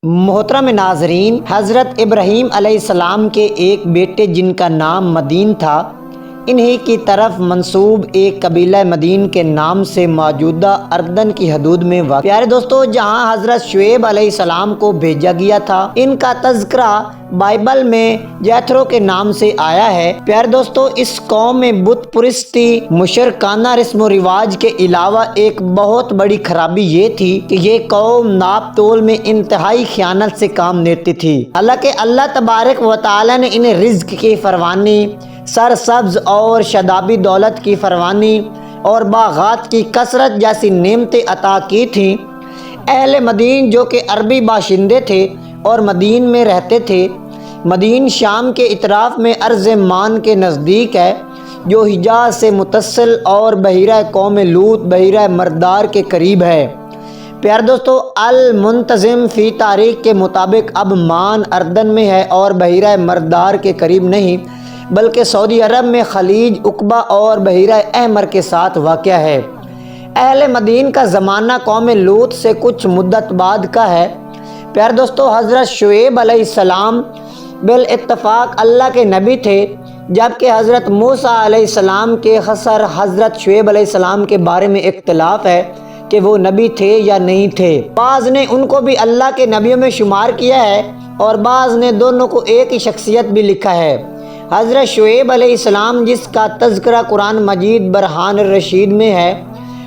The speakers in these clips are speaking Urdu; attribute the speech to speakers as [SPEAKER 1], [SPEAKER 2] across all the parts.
[SPEAKER 1] محترم ناظرین، حضرت ابراہیم علیہ السلام کے ایک بیٹے جن کا نام مدین تھا، انہی کی طرف منسوب ایک قبیلہ مدین کے نام سے موجودہ اردن کی حدود میں واقع پیارے دوستو، جہاں حضرت شعیب علیہ السلام کو بھیجا گیا تھا۔ ان کا تذکرہ بائبل میں جیتھرو کے نام سے آیا ہے۔ پیارے دوستو، اس قوم میں بت پرستی، مشرکانہ رسم و رواج کے علاوہ ایک بہت بڑی خرابی یہ تھی کہ یہ قوم ناپ تول میں انتہائی خیانت سے کام لیتی تھی۔ حالانکہ اللہ تبارک و تعالی نے انہیں رزق کی فراوانی، سرسبز اور شادابی دولت کی فراوانی اور باغات کی کثرت جیسی نعمتیں عطا کی تھیں۔ اہل مدین جو کہ عربی باشندے تھے اور مدین میں رہتے تھے۔ مدین شام کے اطراف میں ارض مان کے نزدیک ہے، جو حجاز سے متصل اور بحیرہ قوم لوط بحیرہ مردار کے قریب ہے۔ پیارے دوستو، المنتظم فی تاریخ کے مطابق اب مان اردن میں ہے اور بحیرہ مردار کے قریب نہیں، بلکہ سعودی عرب میں خلیج عقبہ اور بحیرہ احمر کے ساتھ واقع ہے۔ اہل مدین کا زمانہ قوم لوط سے کچھ مدت بعد کا ہے۔ پیارے دوستو، حضرت شعیب علیہ السلام بالاتفاق اللہ کے نبی تھے، جبکہ حضرت موسیٰ علیہ السلام کے خسر حضرت شعیب علیہ السلام کے بارے میں اختلاف ہے کہ وہ نبی تھے یا نہیں تھے۔ بعض نے ان کو بھی اللہ کے نبیوں میں شمار کیا ہے اور بعض نے دونوں کو ایک ہی شخصیت بھی لکھا ہے۔ حضرت شعیب علیہ السلام، جس کا تذکرہ قرآن مجید برہان الرشید میں ہے،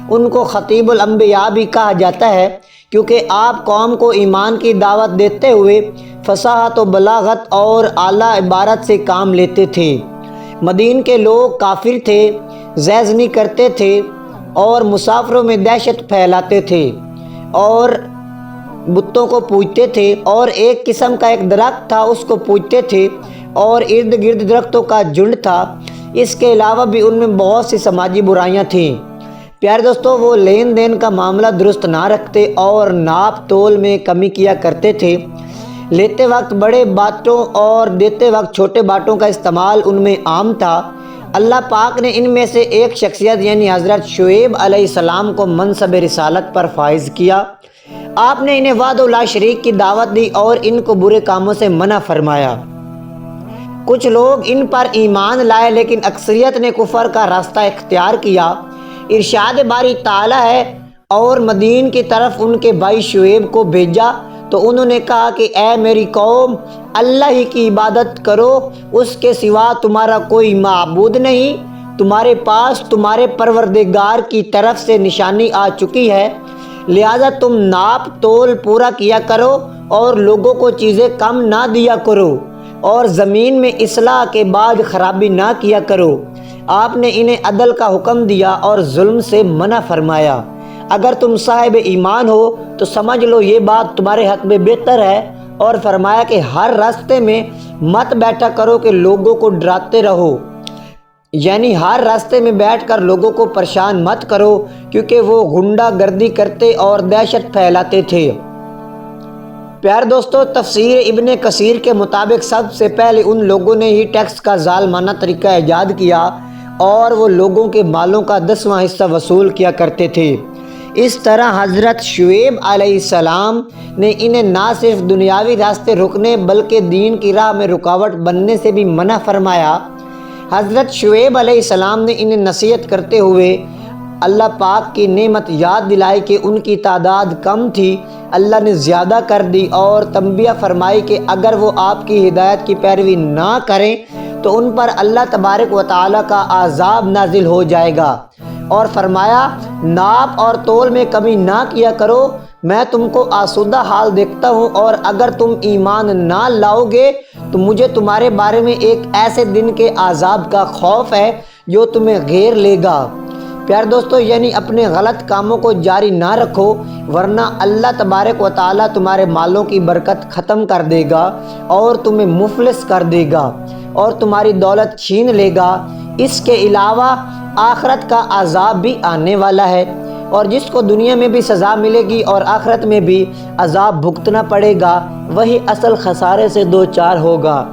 [SPEAKER 1] ان کو خطیب الانبیاء بھی کہا جاتا ہے، کیونکہ آپ قوم کو ایمان کی دعوت دیتے ہوئے فصاحت و بلاغت اور اعلیٰ عبارت سے کام لیتے تھے۔ مدین کے لوگ کافر تھے، زیزنی کرتے تھے اور مسافروں میں دہشت پھیلاتے تھے اور بتوں کو پوجتے تھے، اور ایک قسم کا ایک درخت تھا اس کو پوجتے تھے اور ارد گرد درختوں کا جھنڈ تھا۔ اس کے علاوہ بھی ان میں بہت سی سماجی برائیاں تھیں۔ پیارے دوستو، وہ لین دین کا معاملہ درست نہ رکھتے اور ناپ تول میں کمی کیا کرتے تھے۔ لیتے وقت بڑے باٹوں اور دیتے وقت چھوٹے باٹوں کا استعمال ان میں عام تھا۔ اللہ پاک نے ان میں سے ایک شخصیت یعنی حضرت شعیب علیہ السلام کو منصب رسالت پر فائز کیا۔ آپ نے انہیں وحدہ لا شریک کی دعوت دی اور ان کو برے کاموں سے منع فرمایا۔ کچھ لوگ ان پر ایمان لائے، لیکن اکثریت نے کفر کا راستہ اختیار کیا۔ ارشاد باری تعالیٰ ہے، اور مدین کی طرف ان کے بھائی شعیب کو بھیجا تو انہوں نے کہا کہ اے میری قوم، اللہ ہی کی عبادت کرو، اس کے سوا تمہارا کوئی معبود نہیں۔ تمہارے پاس تمہارے پروردگار کی طرف سے نشانی آ چکی ہے، لہذا تم ناپ تول پورا کیا کرو اور لوگوں کو چیزیں کم نہ دیا کرو، اور زمین میں اصلاح کے بعد خرابی نہ کیا کرو۔ آپ نے انہیں عدل کا حکم دیا اور ظلم سے منع فرمایا۔ اگر تم صاحب ایمان ہو تو سمجھ لو یہ بات تمہارے حق میں بہتر ہے، اور فرمایا کہ ہر راستے میں مت بیٹھا کرو کہ لوگوں کو ڈراتے رہو، یعنی ہر راستے میں بیٹھ کر لوگوں کو پریشان مت کرو، کیونکہ وہ غنڈہ گردی کرتے اور دہشت پھیلاتے تھے۔ پیارے دوستو، تفسیر ابن کثیر کے مطابق سب سے پہلے ان لوگوں نے ہی ٹیکس کا ظالمانہ طریقہ ایجاد کیا اور وہ لوگوں کے مالوں کا 10واں حصہ وصول کیا کرتے تھے۔ اس طرح حضرت شعیب علیہ السلام نے انہیں نہ صرف دنیاوی راستے رکنے بلکہ دین کی راہ میں رکاوٹ بننے سے بھی منع فرمایا۔ حضرت شعیب علیہ السلام نے انہیں نصیحت کرتے ہوئے اللہ پاک کی نعمت یاد دلائی کہ ان کی تعداد کم تھی، اللہ نے زیادہ کر دی، اور تنبیہ فرمائی کہ اگر وہ آپ کی ہدایت کی پیروی نہ کریں تو ان پر اللہ تبارک و تعالیٰ کا عذاب نازل ہو جائے گا، اور فرمایا ناپ اور تول میں کمی نہ کیا کرو، میں تم کو آسودہ حال دیکھتا ہوں، اور اگر تم ایمان نہ لاؤ گے تو مجھے تمہارے بارے میں ایک ایسے دن کے عذاب کا خوف ہے جو تمہیں گھیر لے گا۔ پیارے دوستو، یعنی اپنے غلط کاموں کو جاری نہ رکھو، ورنہ اللہ تبارک و تعالیٰ تمہارے مالوں کی برکت ختم کر دے گا اور تمہیں مفلس کر دے گا اور تمہاری دولت چھین لے گا۔ اس کے علاوہ آخرت کا عذاب بھی آنے والا ہے، اور جس کو دنیا میں بھی سزا ملے گی اور آخرت میں بھی عذاب بھگتنا پڑے گا، وہی اصل خسارے سے دوچار ہوگا۔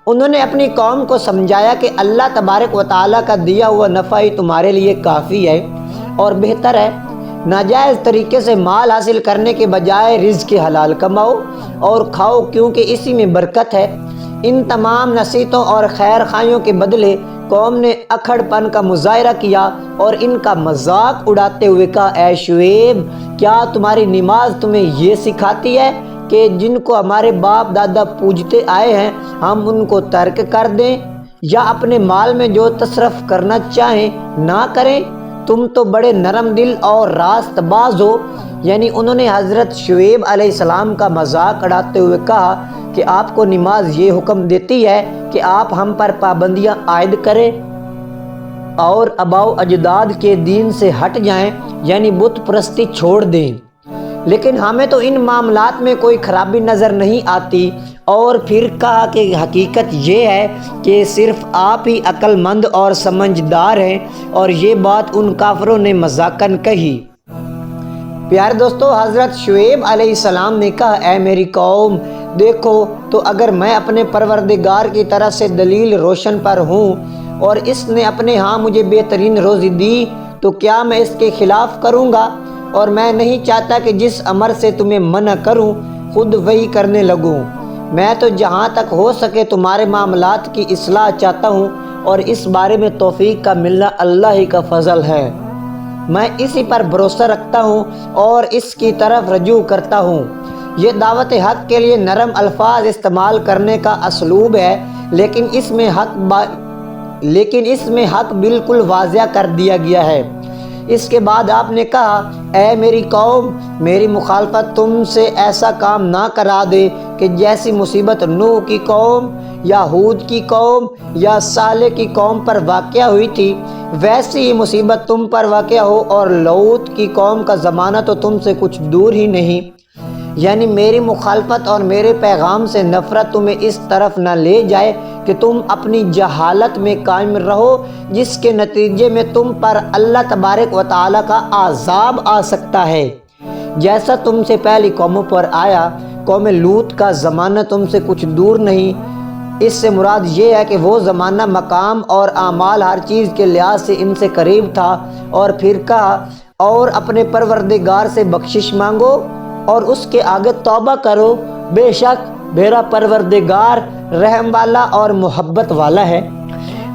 [SPEAKER 1] انہوں نے اپنی قوم کو سمجھایا کہ اللہ تبارک و تعالیٰ کا دیا ہوا نفع ہی تمہارے لیے کافی ہے اور بہتر ہے۔ ناجائز طریقے سے مال حاصل کرنے کے بجائے رزق حلال کماؤ اور کھاؤ، کیونکہ اسی میں برکت ہے۔ ان تمام نصیحتوں اور خیر خواہیوں کے بدلے قوم نے اکھڑ پن کا مظاہرہ کیا اور ان کا مذاق اڑاتے ہوئے کہا، اے شعیب، کیا تمہاری نماز تمہیں یہ سکھاتی ہے کہ جن کو ہمارے باپ دادا پوجتے آئے ہیں ہم ان کو ترک کر دیں یا اپنے مال میں جو تصرف کرنا چاہیں نہ کریں؟ تم تو بڑے نرم دل اور راست باز ہو۔ یعنی انہوں نے حضرت شعیب علیہ السلام کا مذاق اڑاتے ہوئے کہا کہ آپ کو نماز یہ حکم دیتی ہے کہ آپ ہم پر پابندیاں عائد کریں اور آباؤ اجداد کے دین سے ہٹ جائیں، یعنی بت پرستی چھوڑ دیں، لیکن ہمیں تو ان معاملات میں کوئی خرابی نظر نہیں آتی۔ اور پھر کہا کہ حقیقت یہ ہے کہ صرف آپ ہی عقل مند اور سمجھدار ہیں، اور یہ بات ان کافروں نے مذاقاً کہی۔ پیارے دوستو، حضرت شعیب علیہ السلام نے کہا، اے میری قوم، دیکھو تو اگر میں اپنے پروردگار کی طرف سے دلیل روشن پر ہوں اور اس نے اپنے ہاں مجھے بہترین روزی دی تو کیا میں اس کے خلاف کروں گا؟ اور میں نہیں چاہتا کہ جس امر سے تمہیں منع کروں خود وہی کرنے لگوں۔ میں تو جہاں تک ہو سکے تمہارے معاملات کی اصلاح چاہتا ہوں، اور اس بارے میں توفیق کا ملنا اللہ ہی کا فضل ہے۔ میں اسی پر بھروسہ رکھتا ہوں اور اس کی طرف رجوع کرتا ہوں۔ یہ دعوت حق کے لیے نرم الفاظ استعمال کرنے کا اسلوب ہے، لیکن اس میں حق بالکل واضح کر دیا گیا ہے۔ اس کے بعد آپ نے کہا، اے میری قوم، میری مخالفت تم سے ایسا کام نہ کرا دے کہ جیسی مصیبت نوح کی قوم یا ہود کی قوم یا صالح کی قوم پر واقع ہوئی تھی ویسی ہی مصیبت تم پر واقع ہو، اور لوط کی قوم کا زمانہ تو تم سے کچھ دور ہی نہیں۔ یعنی میری مخالفت اور میرے پیغام سے نفرت تمہیں اس طرف نہ لے جائے کہ تم اپنی جہالت میں قائم رہو، جس کے نتیجے میں تم پر اللہ تبارک و تعالیٰ کا عذاب آ سکتا ہے، جیسا تم سے پہلی قوموں پر آیا۔ قوم لوط کا زمانہ تم سے کچھ دور نہیں۔ اس سے مراد یہ ہے کہ وہ زمانہ مقام اور اعمال ہر چیز کے لحاظ سے ان سے قریب تھا۔ اور پھر کہا، اور اپنے پروردگار سے بخشش مانگو اور اس کے آگے توبہ کرو، بے شک میرا پروردگار رحم والا اور محبت والا ہے۔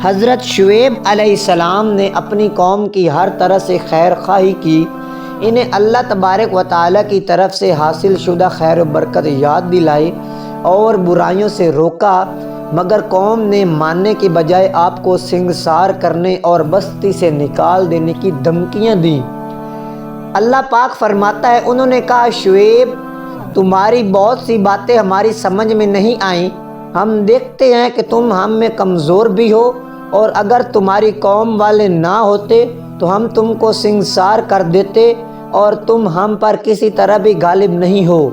[SPEAKER 1] حضرت شعیب علیہ السلام نے اپنی قوم کی ہر طرح سے خیر خواہی کی، انہیں اللہ تبارک و تعالیٰ کی طرف سے حاصل شدہ خیر و برکت یاد دلائی اور برائیوں سے روکا، مگر قوم نے ماننے کے بجائے آپ کو سنگسار کرنے اور بستی سے نکال دینے کی دھمکیاں دیں۔ اللہ پاک فرماتا ہے، انہوں نے کہا، شعیب، تمہاری بہت سی باتیں ہماری سمجھ میں نہیں آئیں۔ ہم دیکھتے ہیں کہ تم ہم میں کمزور بھی ہو، اور اگر تمہاری قوم والے نہ ہوتے تو ہم تم کو سنگسار کر دیتے، اور تم ہم پر کسی طرح بھی غالب نہیں ہو۔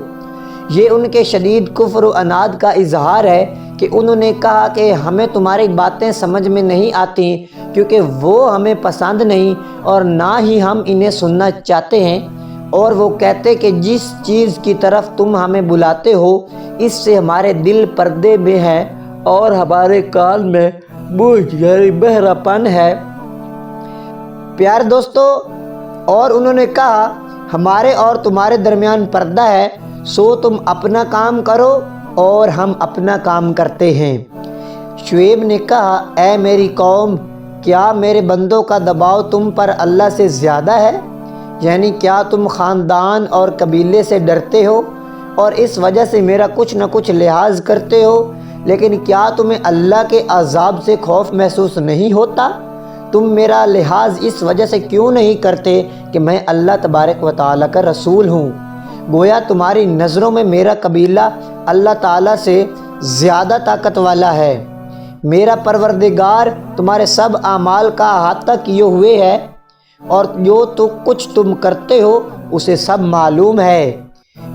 [SPEAKER 1] یہ ان کے شدید کفر و عناد کا اظہار ہے کہ انہوں نے کہا کہ ہمیں تمہاری باتیں سمجھ میں نہیں آتی، کیونکہ وہ ہمیں پسند نہیں اور نہ ہی ہم انہیں سننا چاہتے ہیں۔ اور وہ کہتے کہ جس چیز کی طرف تم ہمیں بلاتے ہو اس سے ہمارے دل پردے میں ہے اور ہمارے کان میں بوجھ یعنی بہرا پن ہے۔ پیارے دوستو، اور انہوں نے کہا، ہمارے اور تمہارے درمیان پردہ ہے، سو تم اپنا کام کرو اور ہم اپنا کام کرتے ہیں۔ شعیب نے کہا، اے میری قوم، کیا میرے بندوں کا دباؤ تم پر اللہ سے زیادہ ہے؟ یعنی کیا تم خاندان اور قبیلے سے ڈرتے ہو اور اس وجہ سے میرا کچھ نہ کچھ لحاظ کرتے ہو، لیکن کیا تمہیں اللہ کے عذاب سے خوف محسوس نہیں ہوتا؟ تم میرا لحاظ اس وجہ سے کیوں نہیں کرتے کہ میں اللہ تبارک و تعالیٰ کا رسول ہوں؟ گویا تمہاری نظروں میں میرا قبیلہ اللہ تعالیٰ سے زیادہ طاقت والا ہے۔ میرا پروردگار تمہارے سب اعمال کا احاطہ کیے ہوئے ہے، اور جو تو کچھ تم کرتے ہو اسے سب معلوم ہے۔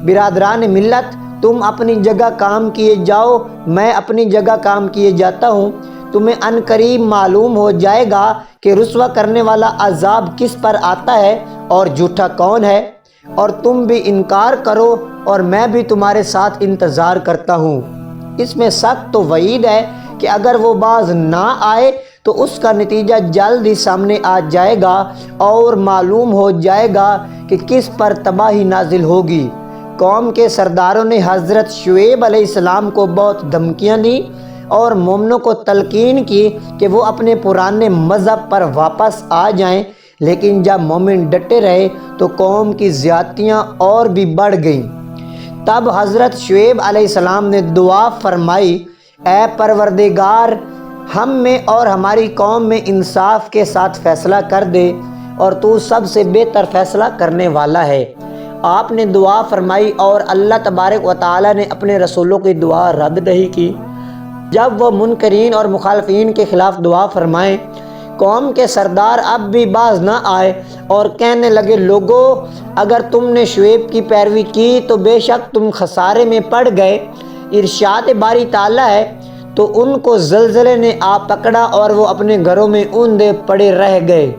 [SPEAKER 1] برادران ملت، تم اپنی جگہ کام کیے جاؤ، میں اپنی جگہ کام کیے جاتا ہوں۔ تمہیں ان قریب معلوم ہو جائے گا کہ رسوا کرنے والا عذاب کس پر آتا ہے اور جھوٹا کون ہے، اور تم بھی انکار کرو اور میں بھی تمہارے ساتھ انتظار کرتا ہوں۔ اس میں سخت تو وعید ہے کہ اگر وہ باز نہ آئے تو اس کا نتیجہ جلد ہی سامنے آ جائے گا اور معلوم ہو جائے گا کہ کس پر تباہی نازل ہوگی۔ قوم کے سرداروں نے حضرت شعیب علیہ السلام کو بہت دھمکیاں دیں اور مومنوں کو تلقین کی کہ وہ اپنے پرانے مذہب پر واپس آ جائیں، لیکن جب مومن ڈٹے رہے تو قوم کی زیادتیاں اور بھی بڑھ گئیں۔ تب حضرت شعیب علیہ السلام نے دعا فرمائی، اے پروردگار، ہم میں اور ہماری قوم میں انصاف کے ساتھ فیصلہ کر دے، اور تو سب سے بہتر فیصلہ کرنے والا ہے۔ آپ نے دعا فرمائی اور اللہ تبارک و تعالی نے اپنے رسولوں کی دعا رد نہیں کی۔ جب وہ منکرین اور مخالفین کے خلاف دعا فرمائیں، قوم کے سردار اب بھی باز نہ آئے اور کہنے لگے، لوگو، اگر تم نے شعیب کی پیروی کی تو بے شک تم خسارے میں پڑ گئے۔ ارشاد باری تعالیٰ ہے، تو ان کو زلزلے نے آ پکڑا اور وہ اپنے گھروں میں اوندے پڑے رہ گئے،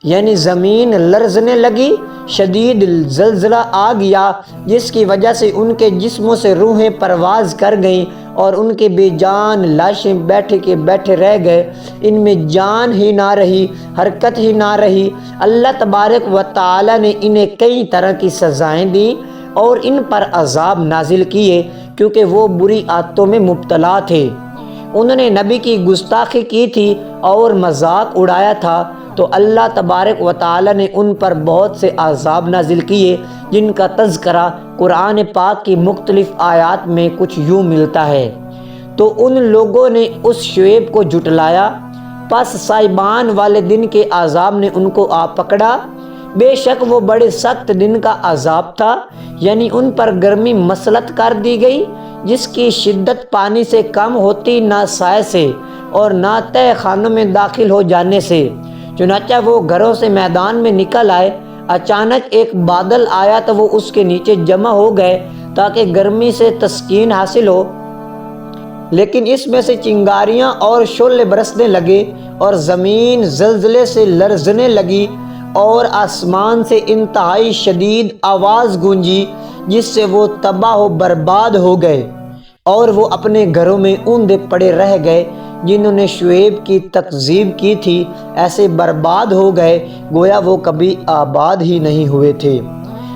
[SPEAKER 1] یعنی زمین لرزنے لگی، شدید زلزلہ آ گیا، جس کی وجہ سے ان کے جسموں سے روحیں پرواز کر گئیں اور ان کے بے جان لاشیں بیٹھے کے بیٹھے رہ گئے، ان میں جان ہی نہ رہی، حرکت ہی نہ رہی۔ اللہ تبارک و تعالی نے انہیں کئی طرح کی سزائیں دیں اور ان پر عذاب نازل کیے، کیونکہ وہ بری عادتوں میں مبتلا تھے۔ انہوں نے نبی کی گستاخی کی تھی اور مذاق اڑایا تھا، تو اللہ تبارک و تعالی نے ان پر بہت سے عذاب نازل کیے، جن کا تذکرہ قرآن پاک کی مختلف آیات میں کچھ یوں ملتا ہے۔ تو ان لوگوں نے اس شعیب کو جھٹلایا، پس سائبان والے دن کے عذاب نے ان کو آ پکڑا۔ بے شک وہ بڑے سخت دن کا عذاب تھا، یعنی ان پر گرمی مسلط کر دی گئی، جس کی شدت پانی سے کم ہوتی نہ سائے سے اور نہ تہ خانوں میں داخل ہو جانے سے۔ چنانچہ وہ گھروں سے میدان میں نکل آئے، اچانک ایک بادل آیا تو وہ اس کے نیچے جمع ہو گئے تاکہ گرمی سے تسکین حاصل ہو، لیکن اس میں سے چنگاریاں اور شعلے برسنے لگے اور زمین زلزلے سے لرزنے لگی اور آسمان سے انتہائی شدید آواز گونجی، جس سے وہ تباہ و برباد ہو گئے اور وہ اپنے گھروں میں اوندے پڑے رہ گئے۔ جنہوں نے شعیب کی تکذیب کی تھی ایسے برباد ہو گئے گویا وہ کبھی آباد ہی نہیں ہوئے تھے۔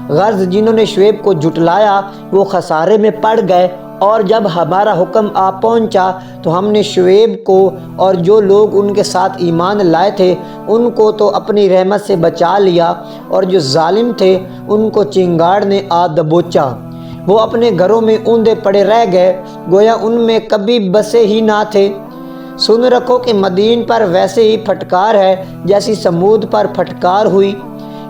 [SPEAKER 1] غرض جنہوں نے شعیب کو جھٹلایا وہ خسارے میں پڑ گئے، اور جب ہمارا حکم آ پہنچا تو ہم نے شعیب کو اور جو لوگ ان کے ساتھ ایمان لائے تھے ان کو تو اپنی رحمت سے بچا لیا، اور جو ظالم تھے ان کو چنگاڑ نے آ دبوچا۔ وہ اپنے گھروں میں اوندے پڑے رہ گئے گویا ان میں کبھی بسے ہی نہ تھے۔ سن رکھو کہ مدین پر ویسے ہی پھٹکار ہے جیسی سمود پر پھٹکار ہوئی۔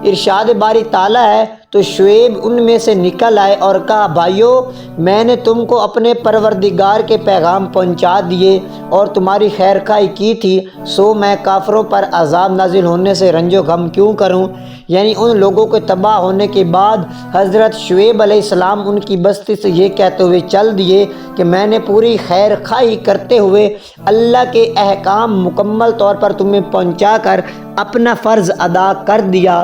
[SPEAKER 1] ارشاد باری تعالیٰ ہے، تو شعیب ان میں سے نکل آئے اور کہا، بھائیو، میں نے تم کو اپنے پروردگار کے پیغام پہنچا دیے اور تمہاری خیر خواہی کی تھی، سو میں کافروں پر عذاب نازل ہونے سے رنج و غم کیوں کروں؟ یعنی ان لوگوں کے تباہ ہونے کے بعد حضرت شعیب علیہ السلام ان کی بستی سے یہ کہتے ہوئے چل دیے کہ میں نے پوری خیر خواہی کرتے ہوئے اللہ کے احکام مکمل طور پر تمہیں پہنچا کر اپنا فرض ادا کر دیا،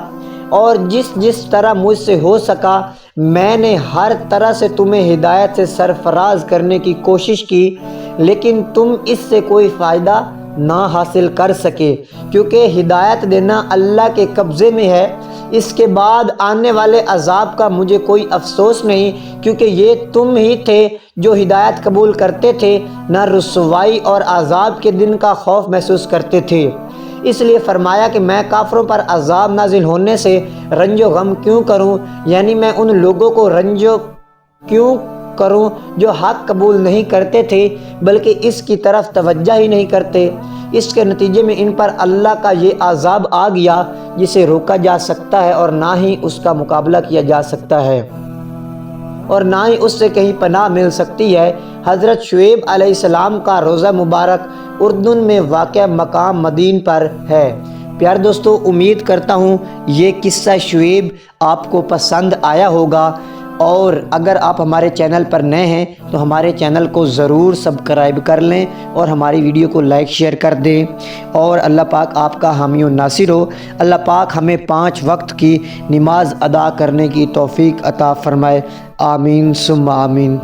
[SPEAKER 1] اور جس طرح مجھ سے ہو سکا میں نے ہر طرح سے تمہیں ہدایت سے سرفراز کرنے کی کوشش کی، لیکن تم اس سے کوئی فائدہ نہ حاصل کر سکے، کیونکہ ہدایت دینا اللہ کے قبضے میں ہے۔ اس کے بعد آنے والے عذاب کا مجھے کوئی افسوس نہیں، کیونکہ یہ تم ہی تھے جو ہدایت قبول کرتے تھے، نہ رسوائی اور عذاب کے دن کا خوف محسوس کرتے تھے۔ اس لیے فرمایا کہ میں کافروں پر عذاب نازل ہونے سے رنج و غم کیوں کروں، یعنی میں ان لوگوں کو رنج کیوں کروں جو حق قبول نہیں کرتے تھے بلکہ اس کی طرف توجہ ہی نہیں کرتے۔ اس کے نتیجے میں ان پر اللہ کا یہ عذاب آ گیا جسے روکا جا سکتا ہے اور نہ ہی اس کا مقابلہ کیا جا سکتا ہے، اور نہ ہی اس سے کہیں پناہ مل سکتی ہے۔ حضرت شعیب علیہ السلام کا روضہ مبارک اردن میں واقع مقام مدین پر ہے۔ پیارے دوستو، امید کرتا ہوں یہ قصہ شعیب آپ کو پسند آیا ہوگا، اور اگر آپ ہمارے چینل پر نئے ہیں تو ہمارے چینل کو ضرور سبسکرائب کر لیں اور ہماری ویڈیو کو لائک شیئر کر دیں، اور اللہ پاک آپ کا حامی و ناصر ہو۔ اللہ پاک ہمیں 5 وقت کی نماز ادا کرنے کی توفیق عطا فرمائے، آمین ثم آمین۔